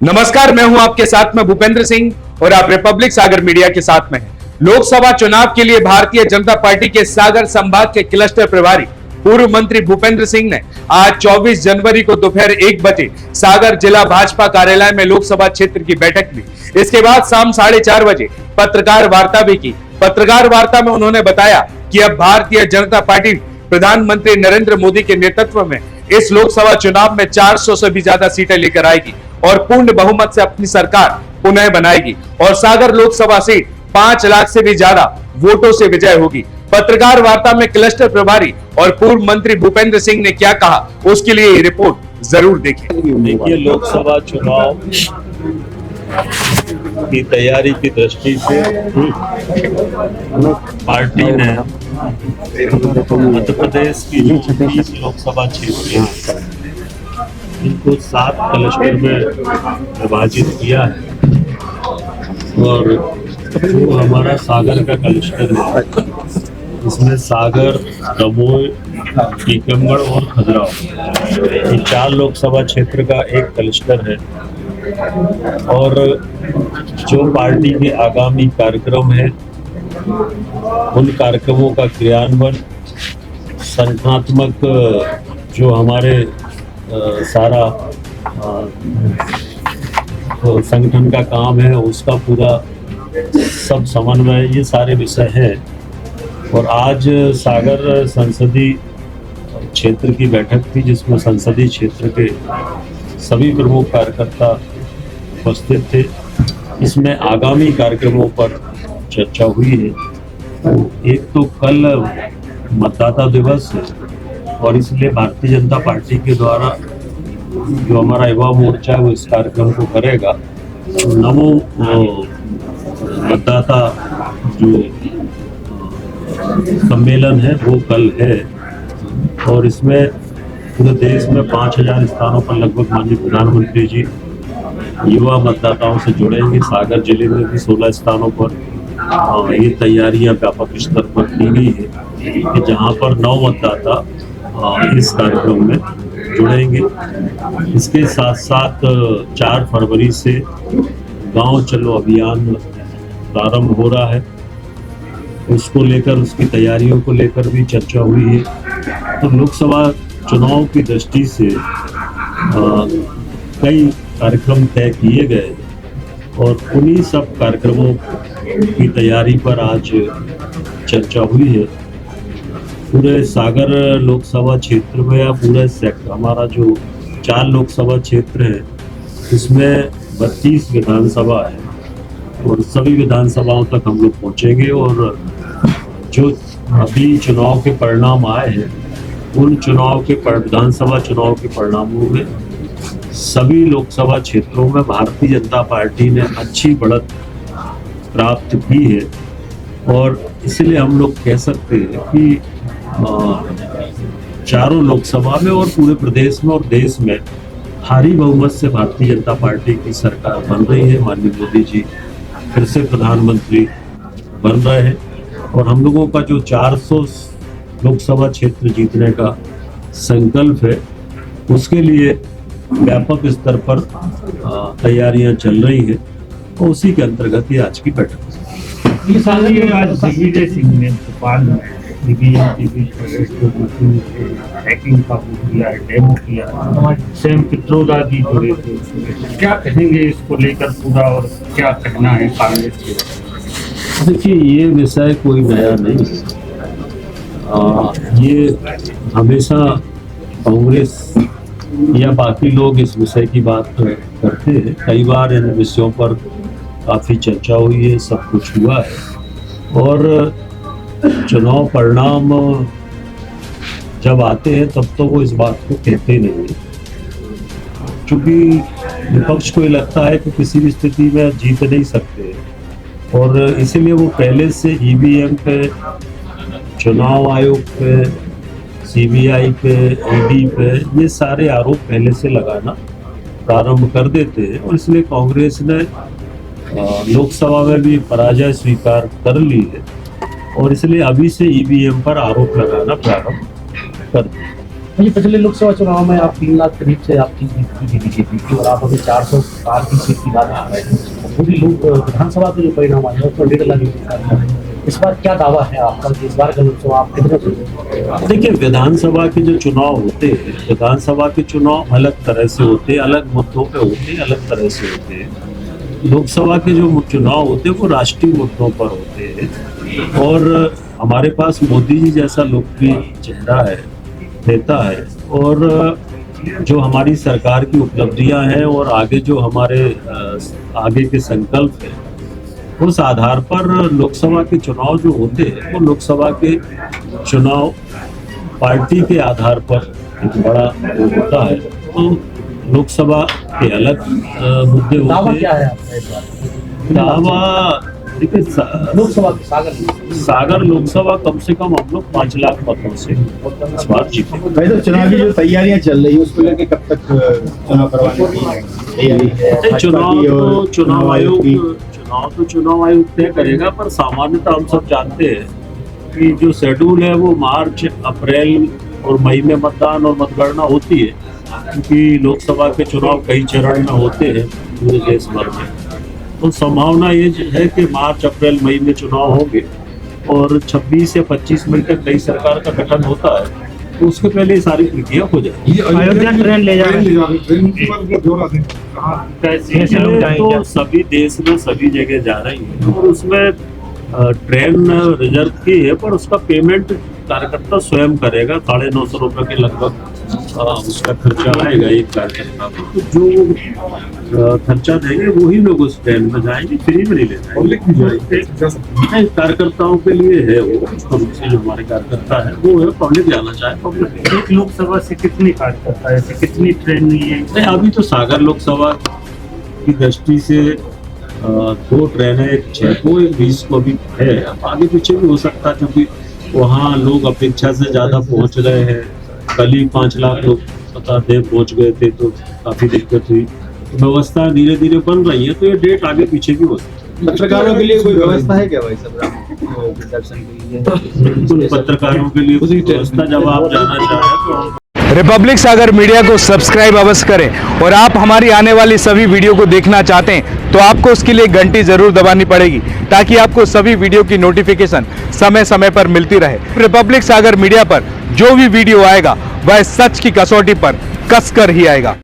नमस्कार, मैं हूं आपके साथ में भूपेंद्र सिंह और आप रिपब्लिक सागर मीडिया के साथ में हैं। लोकसभा चुनाव के लिए भारतीय जनता पार्टी के सागर संभाग के क्लस्टर प्रभारी पूर्व मंत्री भूपेंद्र सिंह ने आज 24 जनवरी को दोपहर 1 बजे सागर जिला भाजपा कार्यालय में लोकसभा क्षेत्र की बैठक ली। इसके बाद शाम 4:30 बजे पत्रकार वार्ता भी की। पत्रकार वार्ता में उन्होंने बताया कि अब भारतीय जनता पार्टी प्रधानमंत्री नरेंद्र मोदी के नेतृत्व में इस लोकसभा चुनाव में 400 से भी ज्यादा सीटें लेकर आएगी और पूर्ण बहुमत से अपनी सरकार पुनः बनाएगी और सागर लोकसभा सीट 5 लाख से भी ज्यादा वोटों से विजय होगी। पत्रकार वार्ता में क्लस्टर प्रभारी और पूर्व मंत्री भूपेंद्र सिंह ने क्या कहा, उसके लिए ये रिपोर्ट जरूर देखें। देखिए, लोकसभा चुनाव की तैयारी की दृष्टि से पार्टी ने मध्य प्रदेश की 20 लोकसभा क्षेत्र हैं, इनको 7 क्लस्टर में विभाजित किया है और जो हमारा सागर का क्लस्टर है इसमें सागर, दमोह, टीकमगढ़ और खजुराहो ये 4 लोकसभा क्षेत्र का एक क्लस्टर है। और जो पार्टी के आगामी कार्यक्रम है उन कार्यक्रमों का क्रियान्वयन, संगठनात्मक जो हमारे सारा संगठन का काम है उसका पूरा सब समन्वय, ये सारे विषय हैं। और आज सागर संसदीय क्षेत्र की बैठक थी जिसमें संसदीय क्षेत्र के सभी प्रमुख कार्यकर्ता उपस्थित थे। इसमें आगामी कार्यक्रमों पर चर्चा हुई है। एक तो कल मतदाता दिवस है और इसलिए भारतीय जनता पार्टी के द्वारा जो हमारा युवा मोर्चा है वो इस कार्यक्रम को करेगा। नमो मतदाता जो सम्मेलन है वो कल है और इसमें पूरे देश में 5000 स्थानों पर लगभग माननीय प्रधानमंत्री जी युवा मतदाताओं से जुड़ेंगे। सागर जिले में भी 16 स्थानों पर ये तैयारियां व्यापक स्तर पर की गई है कि जहां पर 9 मतदाता इस कार्यक्रम में जुड़ेंगे। इसके साथ साथ 4 फरवरी से गांव चलो अभियान प्रारंभ हो रहा है, उसको लेकर, उसकी तैयारियों को लेकर भी चर्चा हुई है। तो लोकसभा चुनाव की दृष्टि से कई कार्यक्रम तय किए गए और उन्हीं सब कार्यक्रमों की तैयारी पर आज चर्चा हुई है। पूरे सागर लोकसभा क्षेत्र में या पूरे सेक्टर हमारा जो 4 लोकसभा क्षेत्र है इसमें 32 विधानसभा है और सभी विधानसभाओं तक हम लोग पहुँचेंगे। और जो अभी चुनाव के परिणाम आए हैं उन चुनाव के विधानसभा चुनाव के परिणामों में सभी लोकसभा क्षेत्रों में भारतीय जनता पार्टी ने अच्छी बढ़त प्राप्त की है और इसलिए हम लोग कह सकते हैं कि चारों लोकसभा में और पूरे प्रदेश में और देश में भारी बहुमत से भारतीय जनता पार्टी की सरकार बन रही है। माननीय मोदी जी फिर से प्रधानमंत्री बन रहे हैं और हम लोगों का जो 400 लोकसभा क्षेत्र जीतने का संकल्प है उसके लिए व्यापक स्तर पर तैयारियां चल रही है और उसी के अंतर्गत ये आज की बैठक है। आज दिग्विजय सिंह ने भोपाल में हैकिंग का किया, डेमो किया, सेम पित्रोदा जी जुड़े थे, क्या कहेंगे इसको लेकर पूरा और क्या कहना है कांग्रेस के? देखिए, ये विषय कोई नया नहीं है। ये हमेशा कांग्रेस या बाकी लोग इस विषय की बात करते हैं। कई बार इन विषयों पर काफ़ी चर्चा हुई है, सब कुछ हुआ है और चुनाव परिणाम जब आते हैं तब तो वो इस बात को कहते नहीं है, क्योंकि विपक्ष को ये लगता है कि किसी भी स्थिति में जीत नहीं सकते और इसीलिए वो पहले से ईवीएम पे, चुनाव आयोग पे, सीबीआई पे, ईडी पे ये सारे आरोप पहले से लगाना प्रारंभ कर देते हैं और इसलिए कांग्रेस ने लोकसभा में भी पराजय स्वीकार कर ली है और इसलिए अभी से ईवीएम पर आरोप लगाना प्रारंभ कर दिया। ये पिछले लोकसभा चुनाव में आप 3 लाख करीब से आपकी जीत की बीजेपी की, और आप अभी 400 पार की सीट की बात कर रहे हैं। पूरी लोग विधानसभा के जो परिणाम आए हैं उसमें 1.5 लाख की बात कर रहे हैं। इस बार क्या दावा है आपका कि इस बार का लोकसभा आप कितने? देखिए, विधानसभा के जो चुनाव होते हैं, विधानसभा के चुनाव अलग तरह से होते हैं, अलग मुद्दों पे होते हैं, अलग तरह से होते हैं। लोकसभा के जो चुनाव होते हैं वो राष्ट्रीय मुद्दों पर होते हैं, और हमारे पास मोदी जी जैसा लोकप्रिय चेहरा है, नेता है, और जो हमारी सरकार की उपलब्धियां हैं और आगे जो हमारे आगे के संकल्प हैं, उस आधार पर लोकसभा के चुनाव जो होते हैं वो लोकसभा के चुनाव पार्टी के आधार पर एक बड़ा वो होता है। तो लोकसभा के अलग मुद्दे दावा होते क्या हैं। है आपका इस बार? दावा देखिए, लोकसभा सागर लोकसभा कम से कम हम लोग 5 लाख मतों से इस बार जीते। भाई तो चुनाव की जो तैयारियां चल रही है उसको लेके कब तक चुनाव करवाने की तैयारी है? चुनाव तो चुनाव आयोग तय करेगा, पर सामान्यतः हम सब जानते हैं कि जो शेड्यूल है वो मार्च, अप्रैल और मई में मतदान और मतगणना होती है, क्योंकि लोकसभा के चुनाव कई चरण में होते हैं पूरे देश भर में। तो संभावना ये है कि मार्च, अप्रैल, मई में चुनाव होंगे, और 26 या 25 मई तक नई सरकार का गठन होता है, तो उसके पहले ये सारी प्रक्रिया हो जाएगी। अयोध्या ट्रेन ले जा रहे तो सभी देश में सभी जगह जा रही है, और उसमें ट्रेन रिजर्व की है, पर उसका पेमेंट कार्यकर्ता स्वयं करेगा। 950 रुपये के लगभग उसका खर्चा आएगा एक कार्यकर्ता को। तो जो खर्चा देंगे वही लोग उस ट्रेन में जाएंगे, फ्री में नहीं लेना। कार्यकर्ताओं के लिए है वो, से जो हमारे कार्यकर्ता है वो है, पब्लिक जाना चाहे पब्लिक। एक लोकसभा से कितनी कार्यकर्ता है, कितनी ट्रेन है? अभी तो सागर लोकसभा की दृष्टि से 2 ट्रेनें, एक 6 को, एक 20 को भी है। अब आगे पीछे भी हो सकता है, क्योंकि वहाँ लोग अपेक्षा से ज्यादा पहुँच रहे हैं। कल ही 5 लाख लोग बता दें पहुँच गए थे, तो काफी दिक्कत हुई। तो व्यवस्था धीरे धीरे बन रही है, तो ये डेट आगे पीछे भी हो सकती है। पत्रकारों के लिए कोई व्यवस्था है क्या भाई सब दर्शन के लिए? बिल्कुल, पत्रकारों के लिए व्यवस्था, जब आप जाना चाहें तो रिपब्लिक सागर मीडिया को सब्सक्राइब अवश्य करें, और आप हमारी आने वाली सभी वीडियो को देखना चाहते हैं तो आपको उसके लिए घंटी जरूर दबानी पड़ेगी, ताकि आपको सभी वीडियो की नोटिफिकेशन समय समय पर मिलती रहे। रिपब्लिक सागर मीडिया पर जो भी वीडियो आएगा वह सच की कसौटी पर कसकर ही आएगा।